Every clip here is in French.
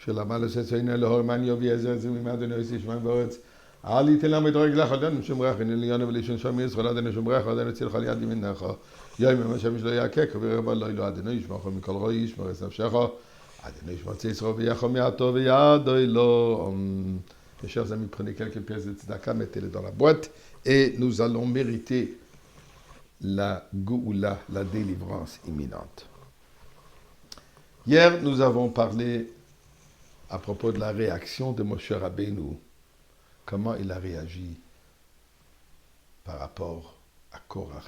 של המלס אצלנו להורמן יובי עזר זה ממדנו יוסי שמיים בארץ. אל יתן להם את רגלך עדיין שומרך, הנה ליונה ולישון שם ישראל עדיין שומרך, עדיין אצלך על יד ימינך. יום יום השם שלא יעקק, ורבה לא ילו עדיין ישמח מכל רואי, ישמר את נפשך, עדיין ישמר ציסרו ויחו מעטו וידו לא. Mes chers amis, prenez quelques pièces de tzedaka, mettez-les dans la boîte et nous allons mériter la Goula, la délivrance imminente. Hier, nous avons parlé à propos de la réaction de Moshe Rabbeinu, comment il a réagi par rapport à Korach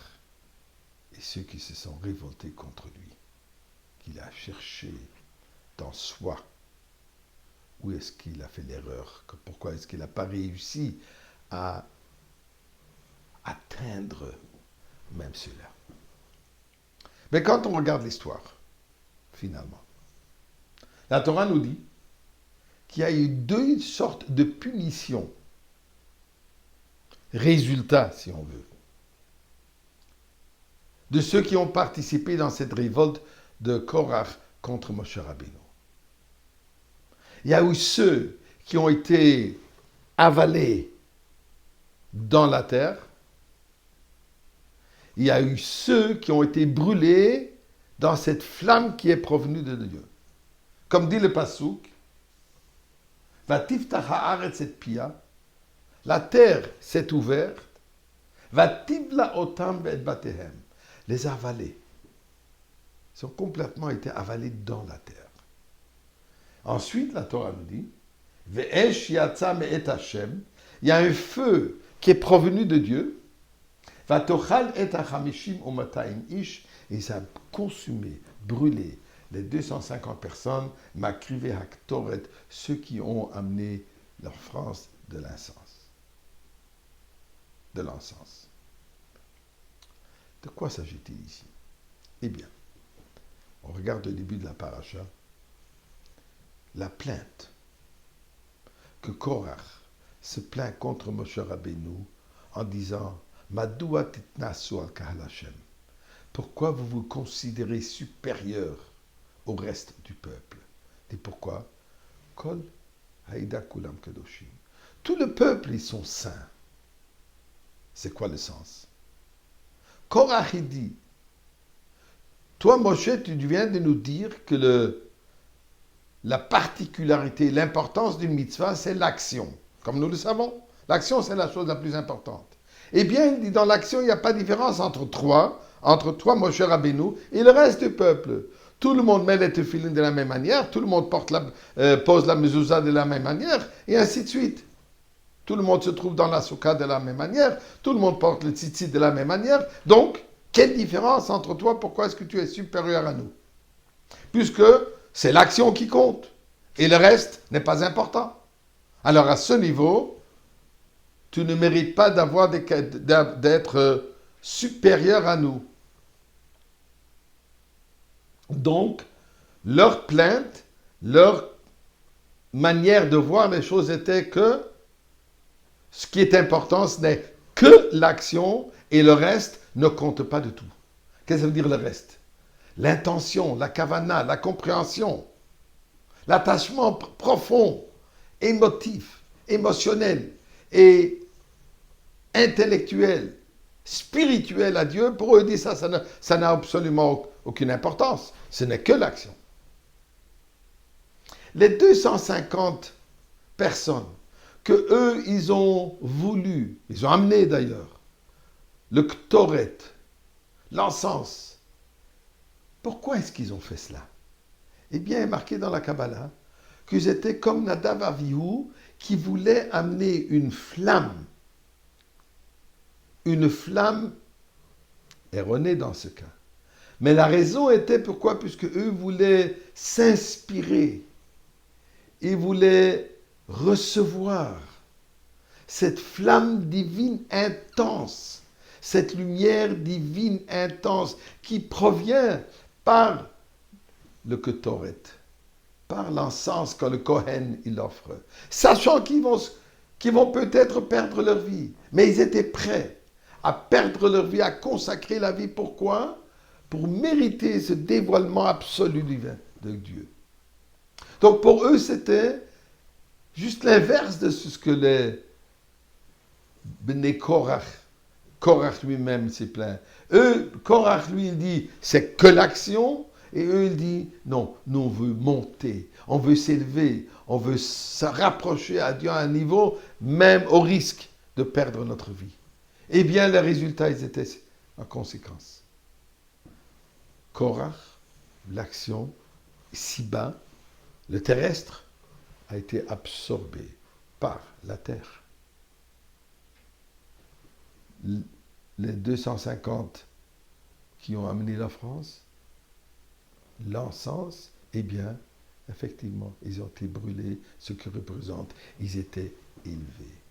et ceux qui se sont révoltés contre lui, qu'il a cherché dans soi. Où est-ce qu'il a fait l'erreur? Pourquoi est-ce qu'il n'a pas réussi à atteindre même cela? Mais quand on regarde l'histoire, finalement, la Torah nous dit qu'il y a eu deux sortes de punitions, résultats, si on veut, de ceux qui ont participé dans cette révolte de Korach contre Moshe Rabbeinu. Il y a eu ceux qui ont été avalés dans la terre. Il y a eu ceux qui ont été brûlés dans cette flamme qui est provenue de Dieu. Comme dit le Passouk, Vatiftach haaretz et pia, la terre s'est ouverte, Vativla otam et batehem, les avalés. Ils ont complètement été avalés dans la terre. Ensuite, la Torah nous dit, Ve'esh yatsa me'et Hashem, il y a un feu qui est provenu de Dieu, Vatochal et hachamishim u'matayim ish, et ça a consumé, brûlé les 250 personnes, makrivé haktoret, ceux qui ont amené l'offrande de l'encens. De l'encens. De quoi s'agit-il ici? Eh bien, on regarde le début de la paracha. La plainte que Korach se plaint contre Moshe Rabbeinu en disant Madoua titnasu al kahal Hashem. Pourquoi vous vous considérez supérieur au reste du peuple? Et pourquoi? Kol haïda kulam kedoshim. Tout le peuple, ils sont saints. C'est quoi le sens? Korach il dit toi Moshe, tu viens de nous dire que la particularité, l'importance d'une mitzvah, c'est l'action. Comme nous le savons, l'action, c'est la chose la plus importante. Eh bien, il dit, dans l'action, il n'y a pas de différence entre toi, Moshe Rabbeinu, et le reste du peuple. Tout le monde met les tefillin de la même manière, tout le monde pose la mezouza de la même manière, et ainsi de suite. Tout le monde se trouve dans la soukha de la même manière, tout le monde porte le tzitzit de la même manière. Donc, quelle différence entre toi? Pourquoi est-ce que tu es supérieur à nous? Puisque c'est l'action qui compte. Et le reste n'est pas important. Alors à ce niveau, tu ne mérites pas d'être supérieur à nous. Donc, leur plainte, leur manière de voir les choses était que ce qui est important, ce n'est que l'action et le reste ne compte pas du tout. Qu'est-ce que ça veut dire le reste? L'intention, la kavana, la compréhension, l'attachement profond, émotif, émotionnel et intellectuel, spirituel à Dieu, pour eux, ça n'a absolument aucune importance. Ce n'est que l'action. Les 250 personnes que eux, ils ont voulu, ils ont amené d'ailleurs, le ktoret, l'encens. Pourquoi est-ce qu'ils ont fait cela? Eh bien, il est marqué dans la Kabbalah qu'ils étaient comme Nadav Avihu qui voulaient amener une flamme erronée dans ce cas. Mais la raison était pourquoi? Puisque eux voulaient s'inspirer, ils voulaient recevoir cette flamme divine intense, cette lumière divine intense qui provient par le Ketoret, par l'encens que le Kohen il offre, sachant qu'ils vont peut-être perdre leur vie, mais ils étaient prêts à perdre leur vie, à consacrer la vie. Pourquoi? Pour mériter ce dévoilement absolu divin de Dieu. Donc pour eux, c'était juste l'inverse de ce que les Bnei Korach, Korach lui-même s'est plaint. Eux, Korach, lui, il dit, c'est que l'action. Et eux, il dit, non, nous, on veut monter, on veut s'élever, on veut se rapprocher à Dieu à un niveau, même au risque de perdre notre vie. Eh bien, les résultats, ils étaient en conséquence. Korach, l'action, si bas, le terrestre, a été absorbé par la terre. Les 250 qui ont amené la France, l'encens, eh bien, effectivement, ils ont été brûlés, ce qui représente, ils étaient élevés.